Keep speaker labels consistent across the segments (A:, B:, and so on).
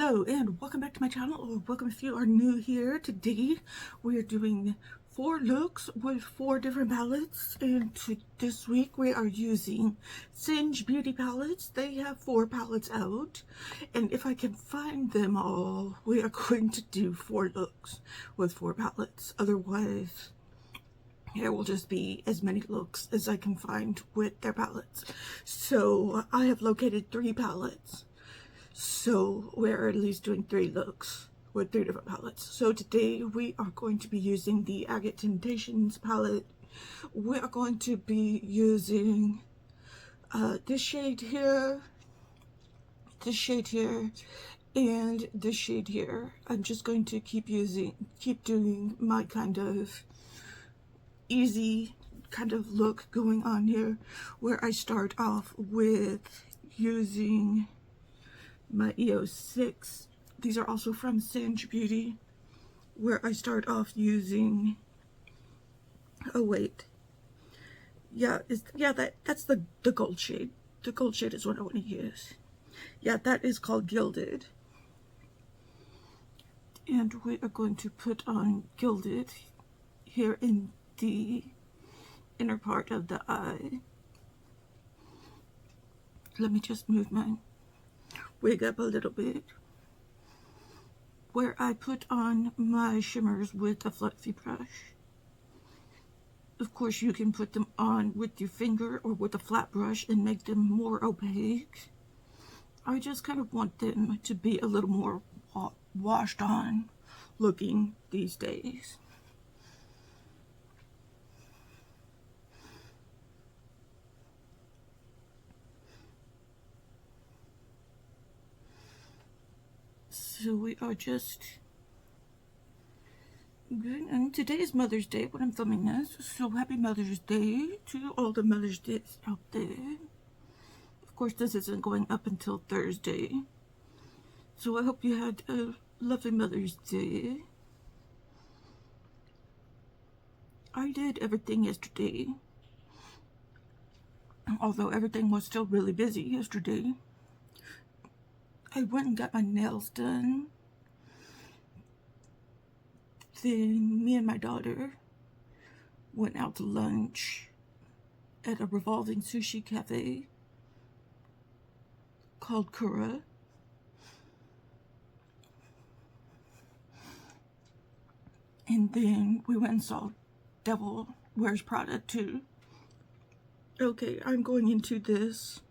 A: Hello and welcome back to my channel, or welcome if you are new here. Today we are doing 4 looks with 4 different palettes, and this week we are using Singe beauty palettes. They have 4 palettes out, and if I can find them all, we are going to do 4 looks with 4 palettes. Otherwise, there will just be as many looks as I can find with their palettes. So I have located 3 palettes. So we're at least doing 3 looks with 3 different palettes. So today we are going to be using the Agate Temptations palette. We are going to be using this shade here, and this shade here. I'm just going to keep doing my kind of easy kind of look going on here, where I start off with using my EO6. These are also from Singe Beauty, where I start off using, that's the gold shade. The gold shade is what I want to use. Yeah, that is called Gilded. And we are going to put on Gilded here in the inner part of the eye. Let me just move my wig up a little bit, where I put on my shimmers with a fluffy brush. Of course, you can put them on with your finger or with a flat brush and make them more opaque. I just kind of want them to be a little more washed on looking these days. So we are just good. And today is Mother's Day when I'm filming this, so happy Mother's Day to all the Mother's Days out there. Of course, this isn't going up until Thursday, so I hope you had a lovely Mother's Day. I did everything yesterday, although everything was still really busy yesterday. I went and got my nails done. Then me and my daughter went out to lunch at a revolving sushi cafe called Kura. And then we went and saw Devil Wears Prada too. Okay, I'm going into this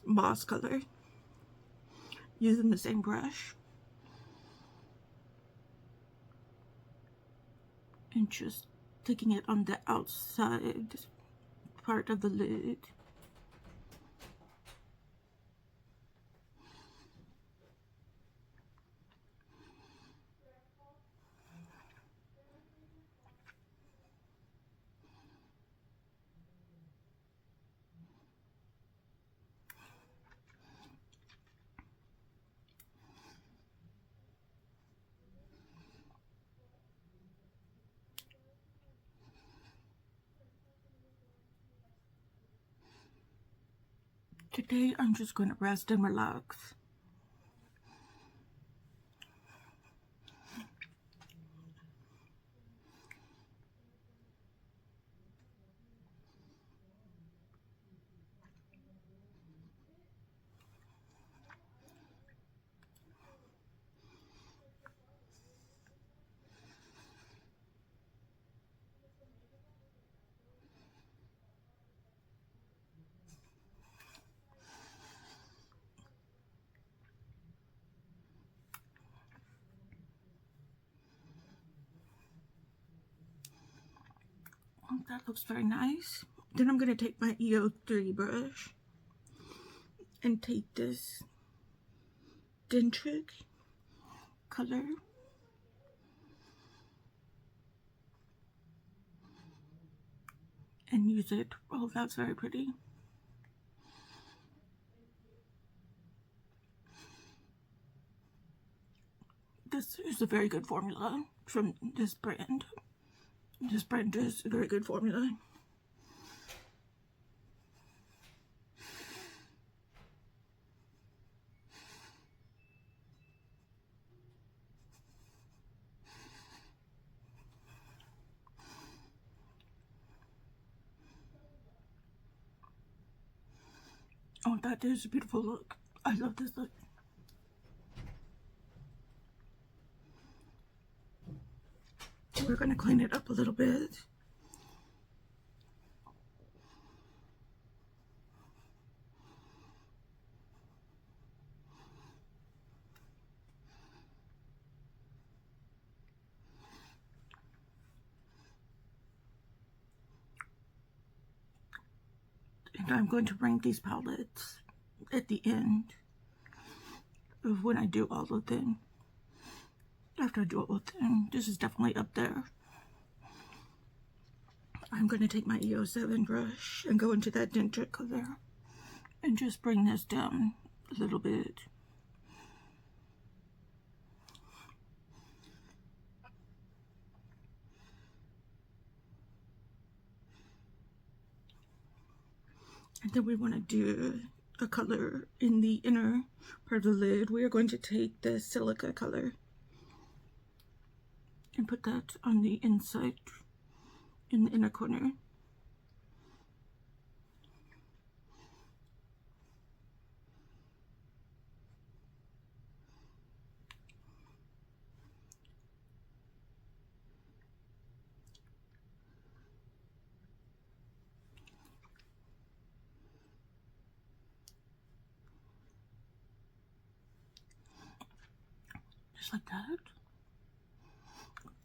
A: moss color, using the same brush, and just taking it on the outside part of the lid. Today I'm just going to rest and relax. That looks very nice. Then I'm going to take my EO3 brush and take this Dentric color and use it. Oh, that's very pretty. This is a very good formula from this brand. This brand is a very good formula. Oh, that is a beautiful look. I love this look. We're going to clean it up a little bit. And I'm going to rank these palettes at the end of when I do all of them. After I do all of them, this is definitely up there. I'm going to take my EO7 brush and go into that denture color and just bring this down a little bit. And then we want to do a color in the inner part of the lid. We are going to take the silica color and put that on the inside in the inner corner. Just like that.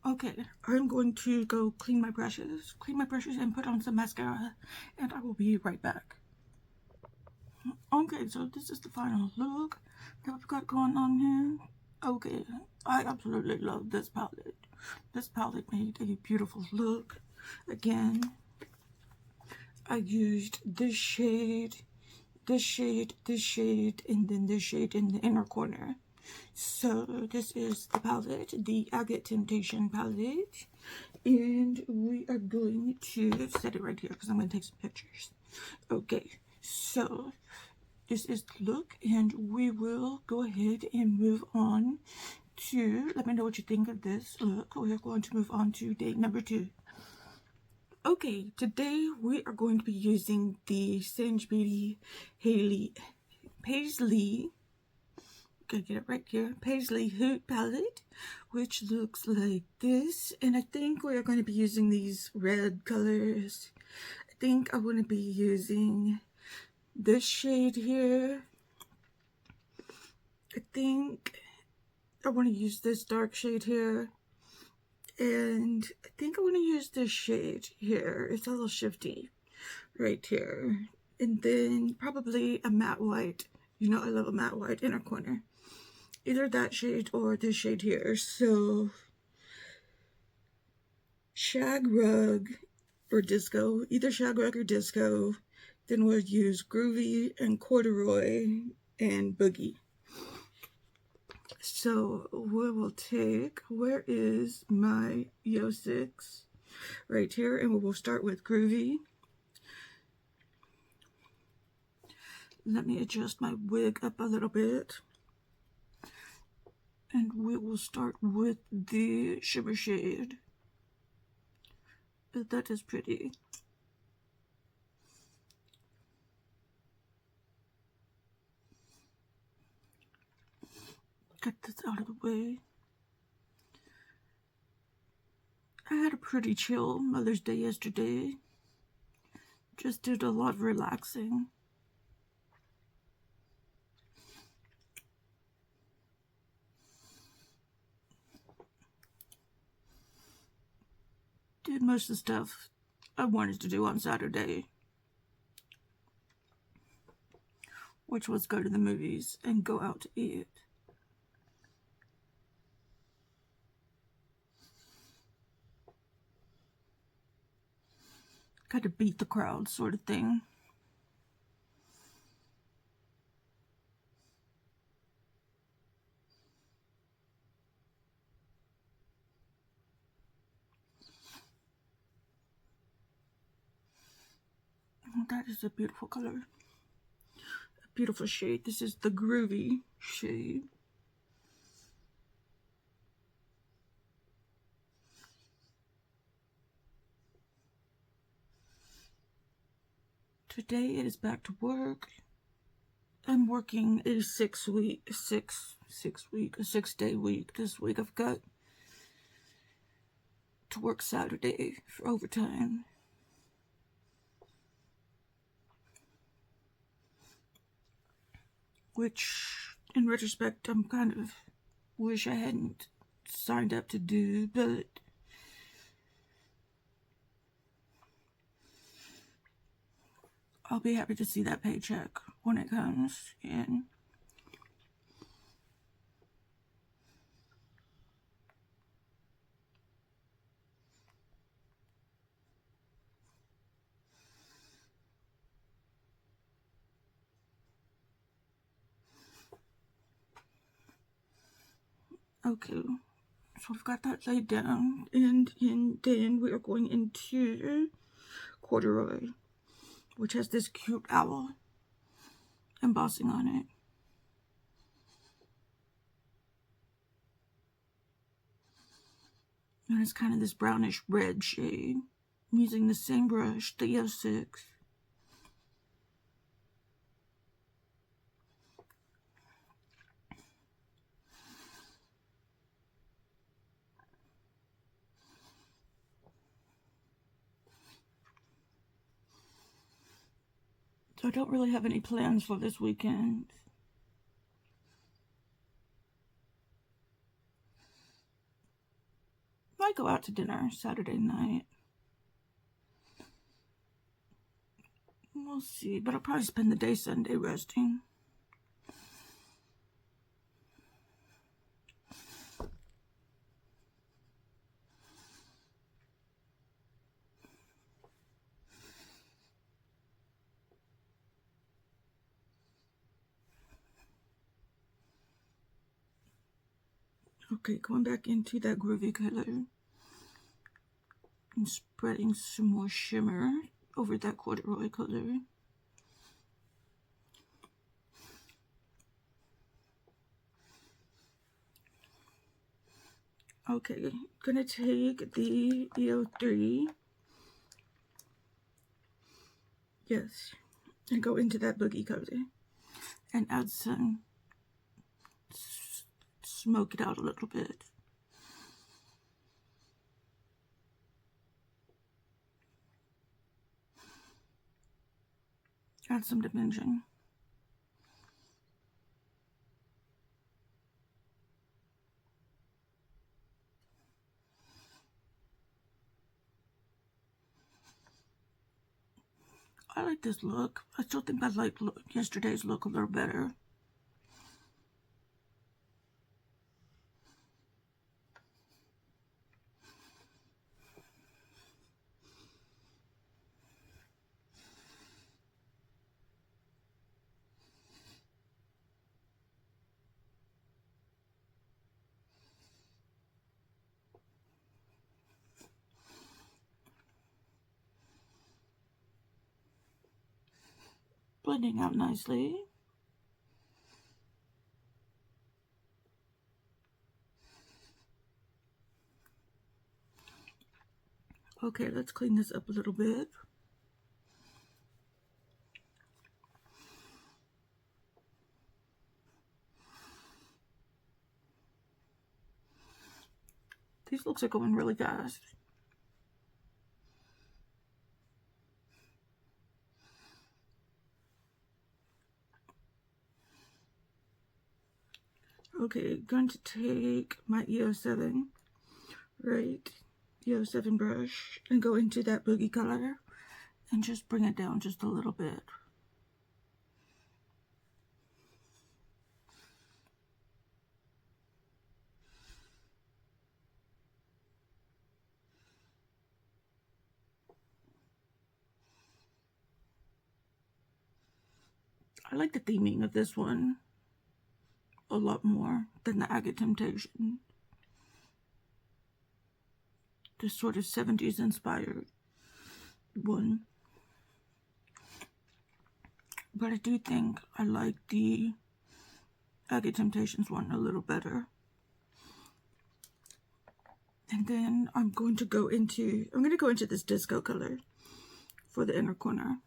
A: Okay, I'm going to go clean my brushes and put on some mascara, and I will be right back. Okay, so this is the final look that we've got going on here. Okay, I absolutely love this palette. This palette made a beautiful look. Again, I used this shade, this shade, this shade, and then this shade in the inner corner. So this is the palette, the Agate Temptation palette, and we are going to set it right here because I'm going to take some pictures. Okay, so this is the look, and we will go ahead and move on to, let me know what you think of this look. We're going to move on to day number 2. Okay, today we are going to be using the Singe Beauty Paisley, gotta get it right here, Paisley Hoot palette, which looks like this. And I think we are going to be using these red colors. I think I want to be using this shade here. I think I want to use this dark shade here. And I think I want to use this shade here. It's a little shifty right here. And then probably a matte white. You know I love a matte white inner corner. Either that shade or this shade here. So shag rug or disco. Either shag rug or disco. Then we'll use groovy and corduroy and boogie. So we will take, where is my EO6? Right here, and we will start with groovy. Let me adjust my wig up a little bit. And we will start with the shimmer shade. That is pretty. Get this out of the way. I had a pretty chill Mother's Day yesterday. Just did a lot of relaxing. Did most of the stuff I wanted to do on Saturday, which was go to the movies and go out to eat. Kind of beat the crowd sort of thing. That is a beautiful color. A beautiful shade. This is the groovy shade. Today it is back to work. I'm working a 6-day week this week. I've got to work Saturday for overtime. Which, in retrospect, I'm kind of wish I hadn't signed up to do, but I'll be happy to see that paycheck when it comes in. Okay, so we've got that laid down, and then we are going into corduroy, which has this cute owl embossing on it. And it's kind of this brownish red shade. I'm using the same brush, the E06. So I don't really have any plans for this weekend. Might go out to dinner Saturday night. We'll see, but I'll probably spend the day Sunday resting. Okay, going back into that groovy color and spreading some more shimmer over that corduroy color. Okay, gonna take the EO3, yes, and go into that boogie color and add some, smoke it out a little bit. Add some dimension. I like this look. I still think I like yesterday's look a little better. Blending out nicely. Okay, let's clean this up a little bit. These looks are going really fast. Okay, going to take my EO7, right, EO7 brush, and go into that boogie color and just bring it down just a little bit. I like the theming of this one a lot more than the Agate Temptation. This sort of 70s inspired one. But I do think I like the Agate Temptations one a little better. And then I'm going to go into this disco color for the inner corner.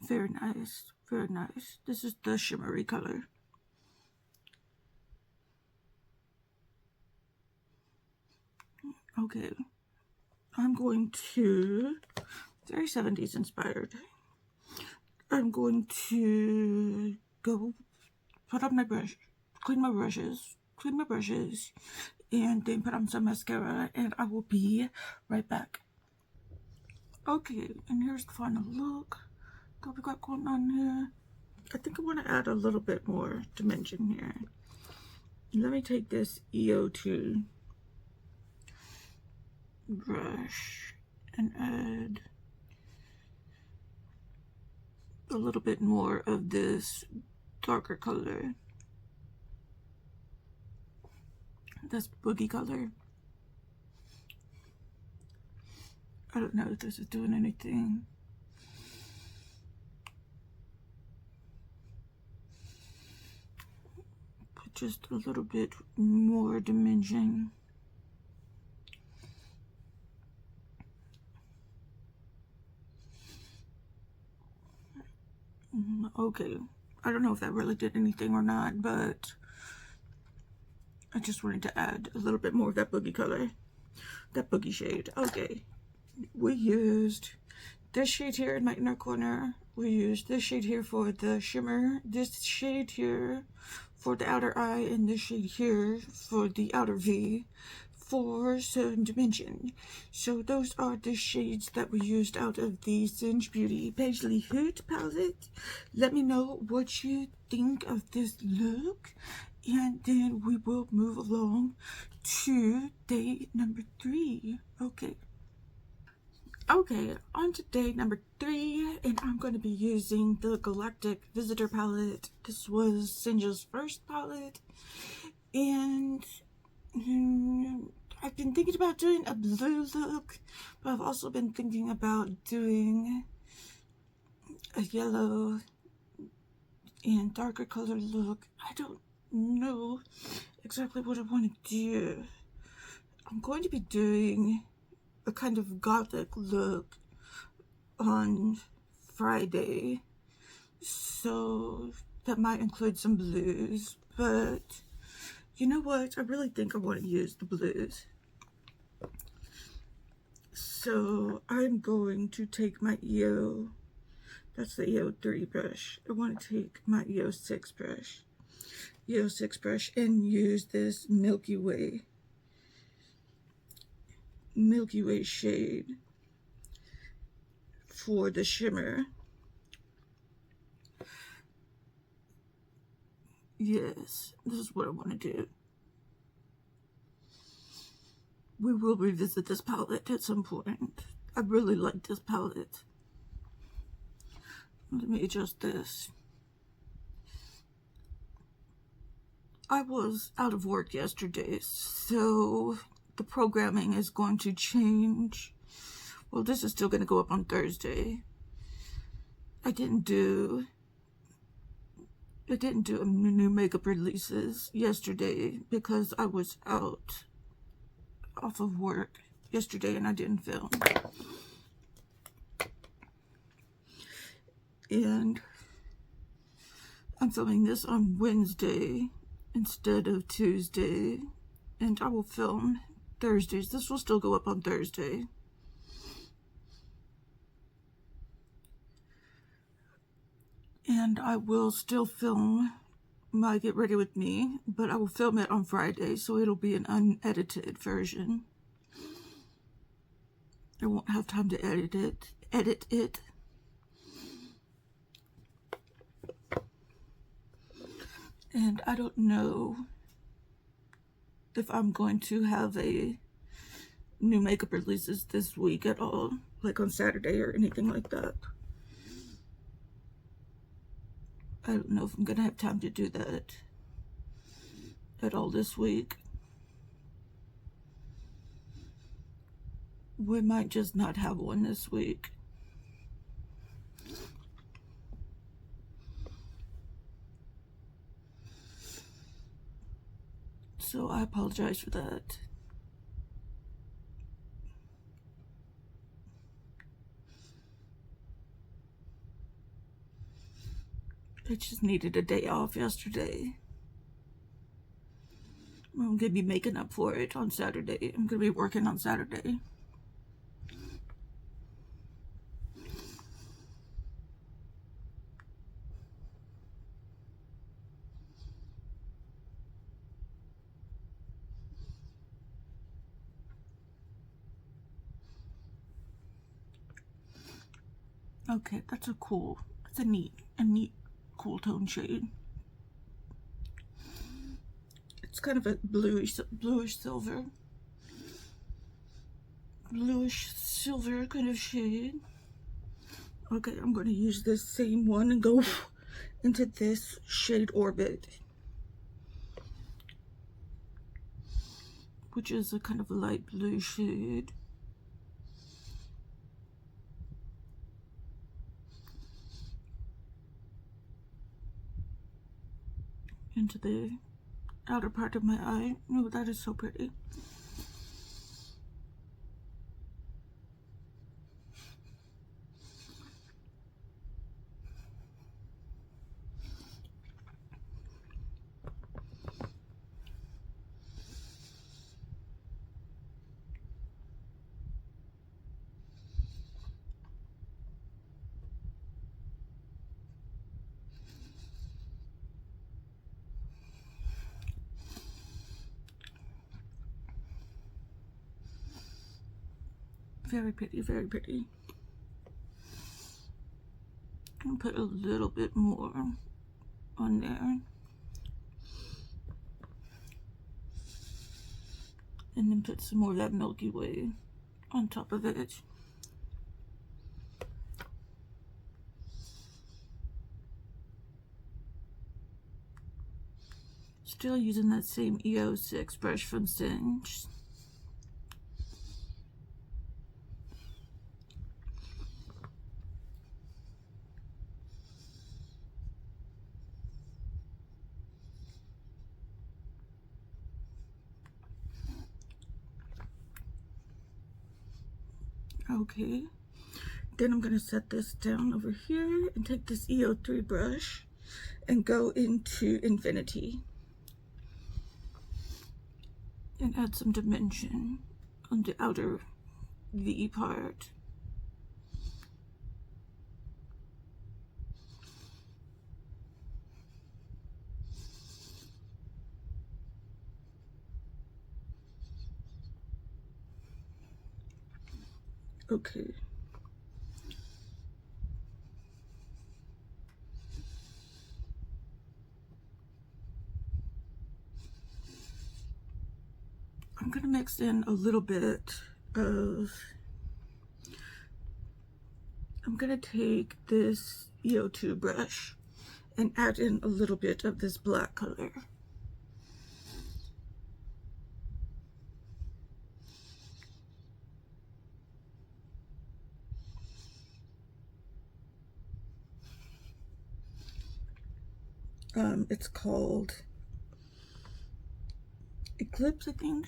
A: Very nice, very nice. This is the shimmery color. Okay, I'm going to, very 70s inspired. I'm going to go put on my brush, clean my brushes, and then put on some mascara, and I will be right back. Okay, and here's the final look that we got going on here. I think I want to add a little bit more dimension here. Let me take this EO2 brush and add a little bit more of this darker color, this boogie color. I don't know if this is doing anything. But just a little bit more dimension. Okay, I don't know if that really did anything or not, but I just wanted to add a little bit more of that boogie color, that boogie shade. Okay, we used this shade here in my inner corner. We used this shade here for the shimmer, this shade here for the outer eye, and this shade here for the outer V for some dimension. So those are the shades that we used out of the Singe Beauty Paisley Hoot palette. Let me know what you think of this look, and then we will move along to day number 3. Okay, on to day number 3, and I'm going to be using the Galactic Visitor palette. This was Singe's first palette, and I've been thinking about doing a blue look, but I've also been thinking about doing a yellow and darker color look. I don't know exactly what I want to do. I'm going to be doing a kind of gothic look on Friday, so that might include some blues, but you know what, I really think I want to use the blues. So I'm going to take my EO, that's the EO3 brush. I want to take my EO6 brush and use this Milky Way shade for the shimmer. Yes, this is what I want to do. We will revisit this palette at some point. I really like this palette. Let me adjust this. I was out of work yesterday, so the programming is going to change. Well, this is still going to go up on Thursday. I didn't do new makeup releases yesterday because I was off of work yesterday and I didn't film. And I'm filming this on Wednesday instead of Tuesday, and I will film Thursdays. This will still go up on Thursday. And I will still film my Get Ready With Me, but I will film it on Friday, so it'll be an unedited version. I won't have time to edit it. And I don't know if I'm going to have a new makeup releases this week at all, like on Saturday or anything like that. I don't know if I'm gonna have time to do that at all this week. We might just not have one this week. So I apologize for that. I just needed a day off yesterday. I'm gonna be making up for it on Saturday. I'm gonna be working on Saturday. Okay, that's a neat cool tone shade. It's kind of a bluish silver kind of shade. Okay, I'm going to use this same one and go into this shade Orbit, which is a kind of a light blue shade. Into the outer part of my eye. Oh, that is so pretty. Very pretty, very pretty. I'll put a little bit more on there. And then put some more of that Milky Way on top of it. Still using that same EO6 brush from Singe. Okay, then I'm going to set this down over here and take this EO3 brush and go into Infinity and add some dimension on the outer V part. Okay. I'm going to mix in a little bit of, I'm going to take this EO2 brush and add in a little bit of this black color. It's called Eclipse, I think.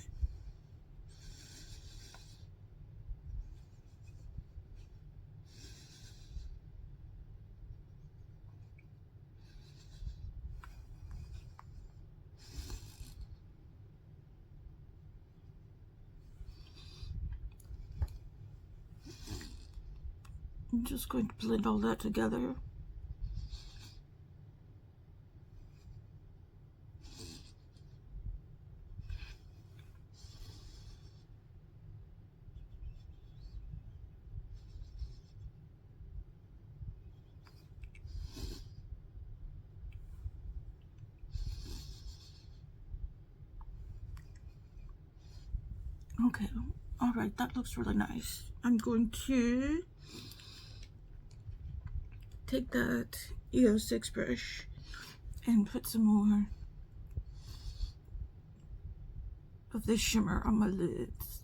A: I'm just going to blend all that together. Okay, all right, that looks really nice. I'm going to take that EO6 brush and put some more of this shimmer on my lids.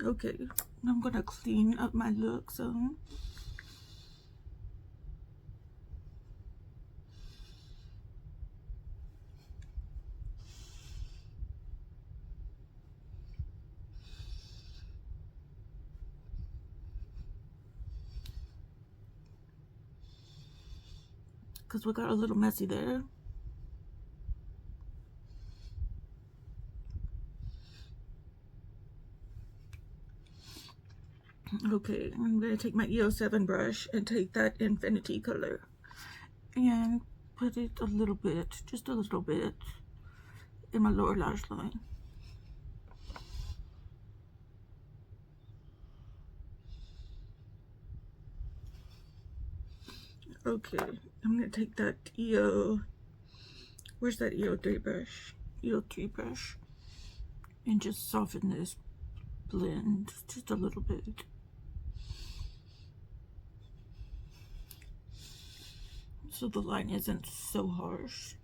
A: Okay, I'm gonna clean up my look some. Because we got a little messy there. Okay, I'm going to take my EO7 brush and take that infinity color and put it a little bit, just a little bit, in my lower lash line. Okay, I'm going to take that where's that EO3 brush? EO3 brush, and just soften this blend just a little bit. So the line isn't so harsh.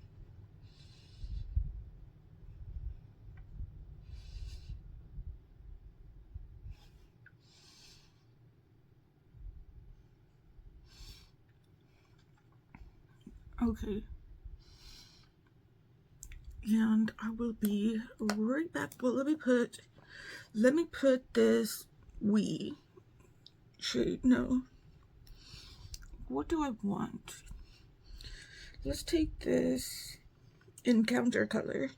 A: Okay. And I will be right back. Well, let me put this wee shade. No. What do I want? Let's take this Encounter color,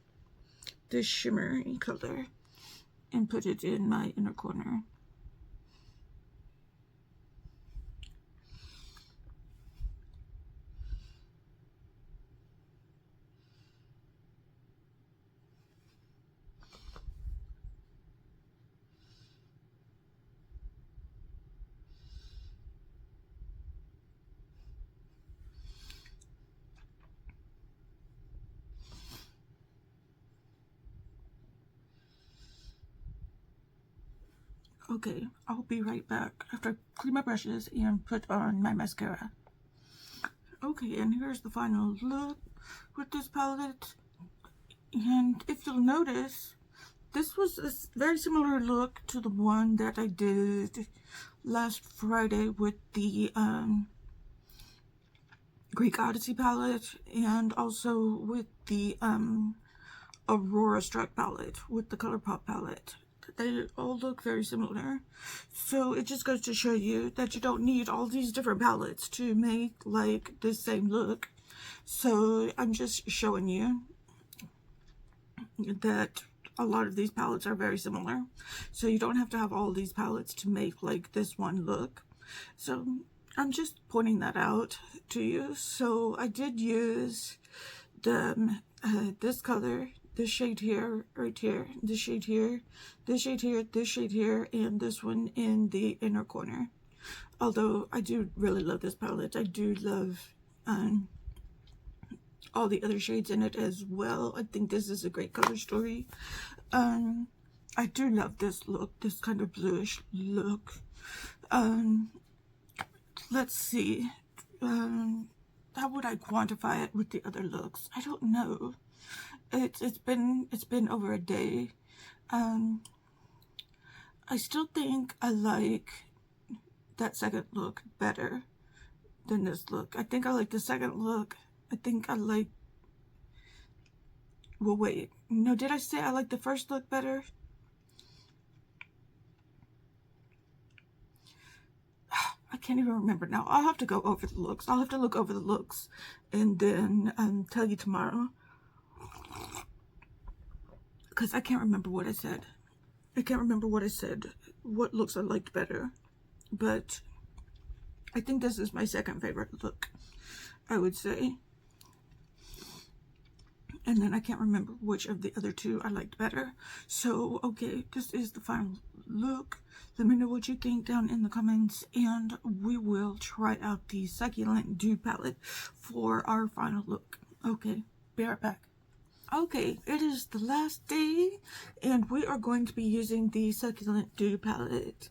A: this shimmery color, and put it in my inner corner. Okay, I'll be right back after I clean my brushes and put on my mascara. Okay, and here's the final look with this palette. And if you'll notice, this was a very similar look to the one that I did last Friday with the Greek Odyssey palette, and also with the Aurora Struck palette, with the ColourPop palette. They all look very similar. So it just goes to show you that you don't need all these different palettes to make like the same look. So I'm just showing you that a lot of these palettes are very similar. So you don't have to have all these palettes to make like this one look. So I'm just pointing that out to you. So I did use the this color, this shade here, right here, this shade here, this shade here, this shade here, and this one in the inner corner. Although I do really love this palette. I do love all the other shades in it as well. I think this is a great color story. I do love this look, this kind of bluish look. Let's see. How would I quantify it with the other looks? I don't know. It's been over a day. I still think I like that second look better than this look. I think I like the second look. I think I like, well, wait, no, did I say I like the first look better? I can't even remember now. I'll have to go over the looks. I'll have to look over the looks and then tell you tomorrow, because I can't remember what I said. I can't remember what I said, what looks I liked better, but I think this is my second favorite look, I would say. And then I can't remember which of the other two I liked better. So, okay, this is the final look. Let me know what you think down in the comments, and we will try out the Succulent Dew palette for our final look. Okay, be right back. Okay, it is the last day, and we are going to be using the Succulent Dew palette.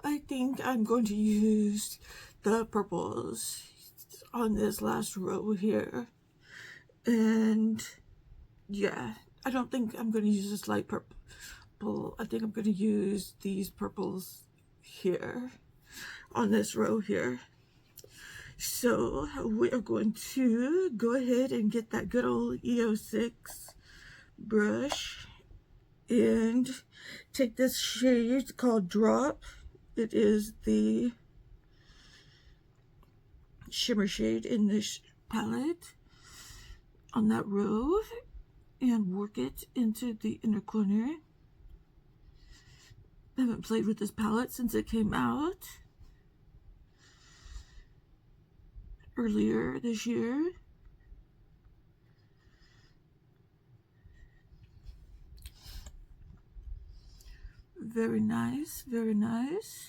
A: I think I'm going to use the purples on this last row here. And yeah, I don't think I'm going to use this light purple. purple. I think I'm going to use these purples here on this row here. So we are going to go ahead and get that good old EO6 brush and take this shade called Drop. It is the shimmer shade in this palette on that row and work it into the inner corner. I haven't played with this palette since it came out earlier this year. Very nice, very nice.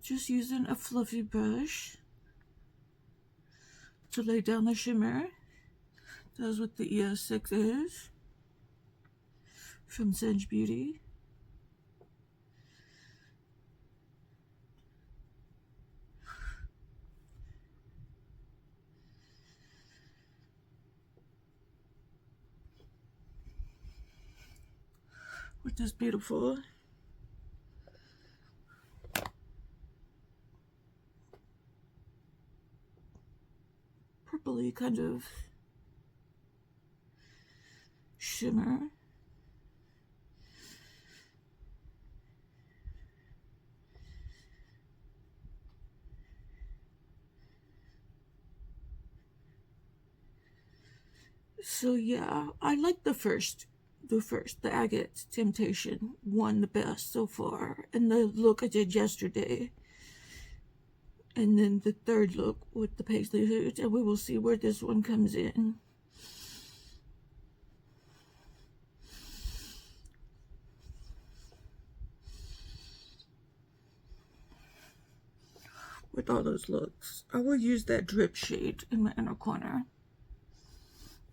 A: Just using a fluffy brush to lay down the shimmer. That's what the EO6 is from Singe Beauty. With this beautiful purpley kind of shimmer. So yeah, I like the Agate Temptation one the best so far, and the look I did yesterday, and then the third look with the paisley hood, and we will see where this one comes in. With all those looks, I will use that drip shade in my inner corner.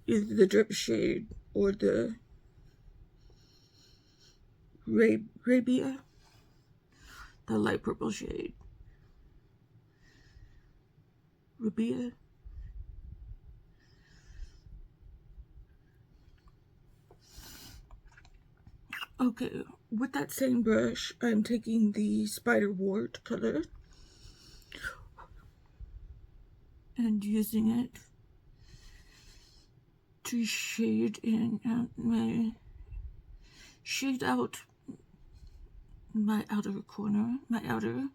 A: Either the drip shade or the Rabia, the light purple shade. Rabia. Okay, with that same brush, I'm taking the Spiderwort color and using it to shade in out my outer corner, my outer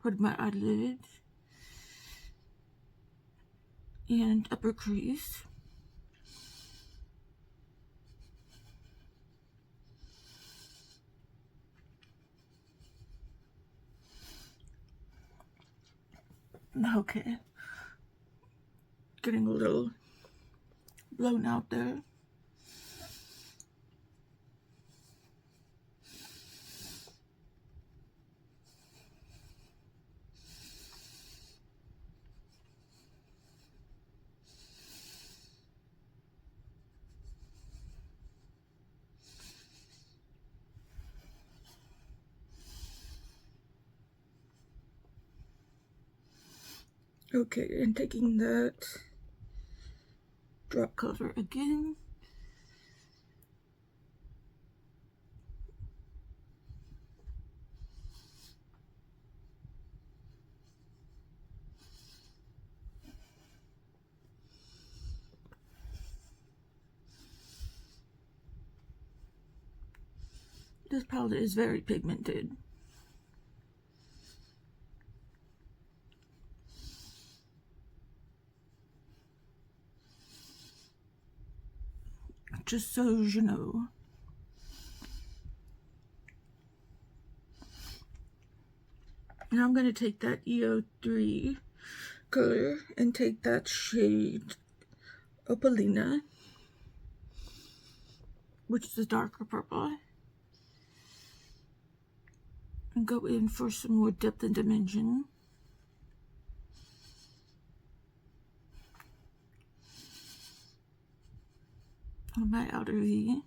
A: part of my eyelid and upper crease. Okay, getting a little blown out there. Okay, and taking that drop color again. This palette is very pigmented. Just so you know. And I'm going to take that EO3 color and take that shade Opalina, which is a darker purple, and go in for some more depth and dimension. On my outer V.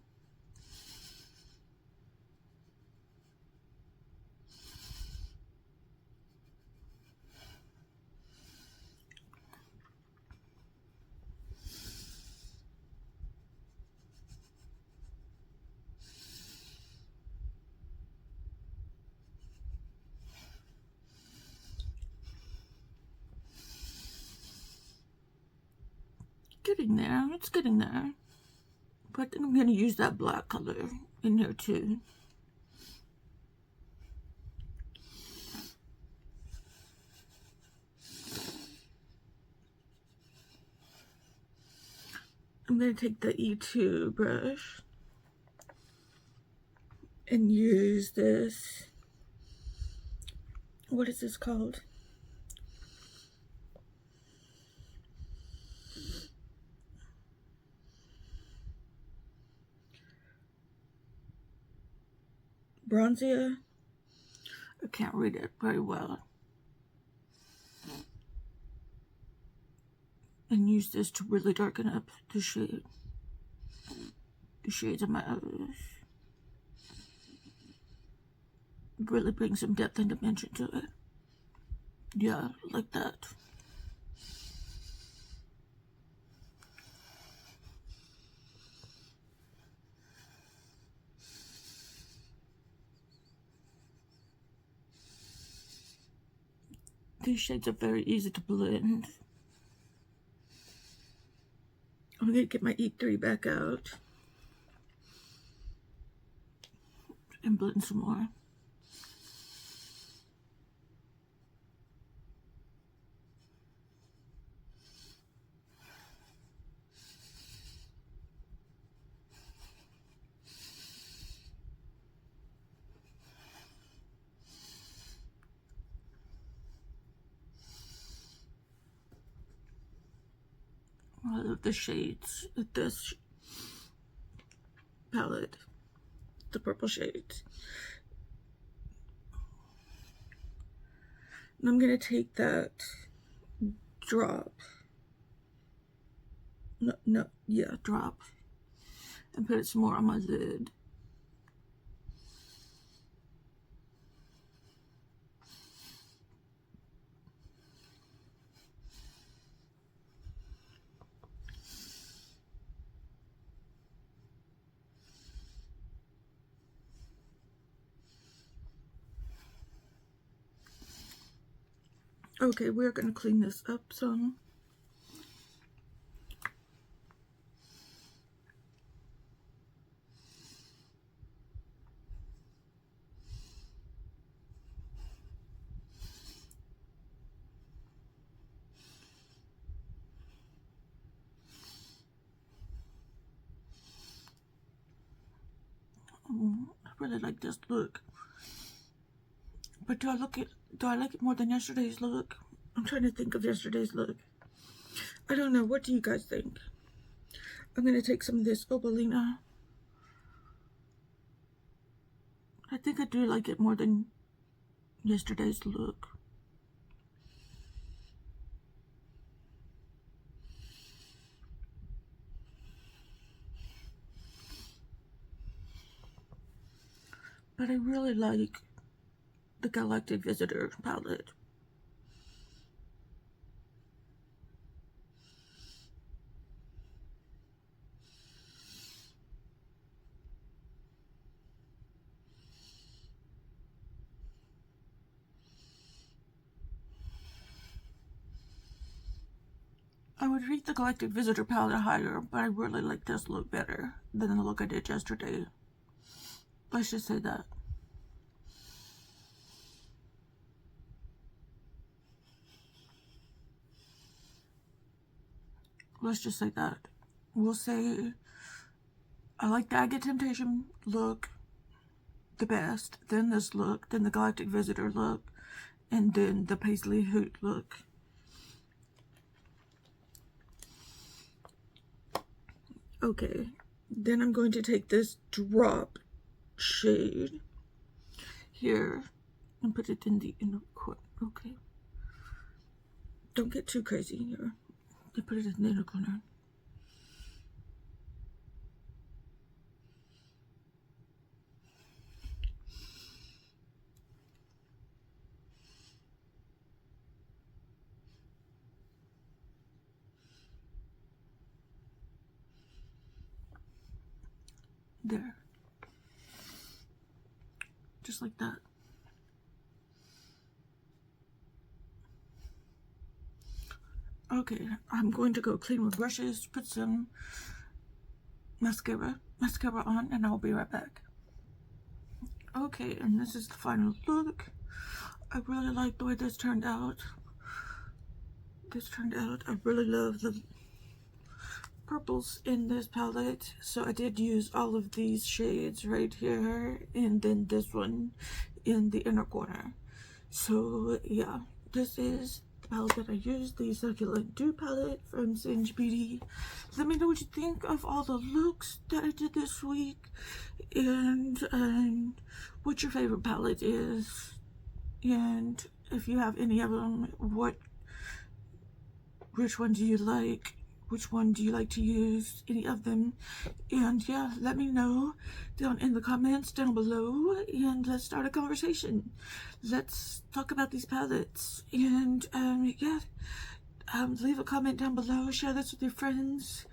A: getting there. It's getting there. But I think I'm going to use that black color in there too. I'm going to take the E2 brush and use this. What is this called? Bronzia. I can't read it very well. And use this to really darken up the shades of my eyes. Really bring some depth and dimension to it. Yeah, like that. These shades are very easy to blend. I'm going to get my E3 back out and blend some more. I love the shades of this palette, the purple shades. And I'm going to take that drop, drop, and put it some more on my lid. Okay, we're going to clean this up some. I really like this look. But do I like it more than yesterday's look? I'm trying to think of yesterday's look. I don't know. What do you guys think? I'm going to take some of this Opalina. I think I do like it more than yesterday's look. But I really like the Galactic Visitor palette. I would rate the Galactic Visitor palette higher, but I really like this look better than the look I did yesterday. Let's just say that. Let's just say that. We'll say I like the Agate Temptation look the best, then this look, then the Galactic Visitor look, and then the Paisley Hoot look. Okay, then I'm going to take this drop shade here and put it in the inner corner. Okay, don't get too crazy here. You put it in the inner corner. There. Just like that. Okay, I'm going to go clean with brushes, put some mascara on, and I'll be right back. Okay, and this is the final look. I really like the way this turned out. I really love the purples in this palette, so I did use all of these shades right here, and then this one in the inner corner. So yeah, this is the palette that I used, the Succulent Dew palette from Singe Beauty. Let me know what you think of all the looks that I did this week, and what your favorite palette is, and if you have any of them, which one do you like? Which one do you like to use? Any of them? And yeah, let me know down in the comments down below, and let's start a conversation. Let's talk about these palettes. And yeah, leave a comment down below. Share this with your friends.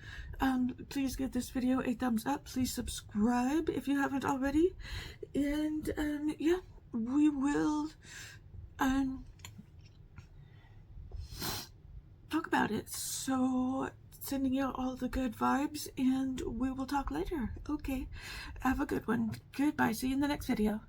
A: Please give this video a thumbs up. Please subscribe if you haven't already. And yeah, we will talk about it. So sending you all the good vibes, and we will talk later. Okay, have a good one. Goodbye. See you in the next video.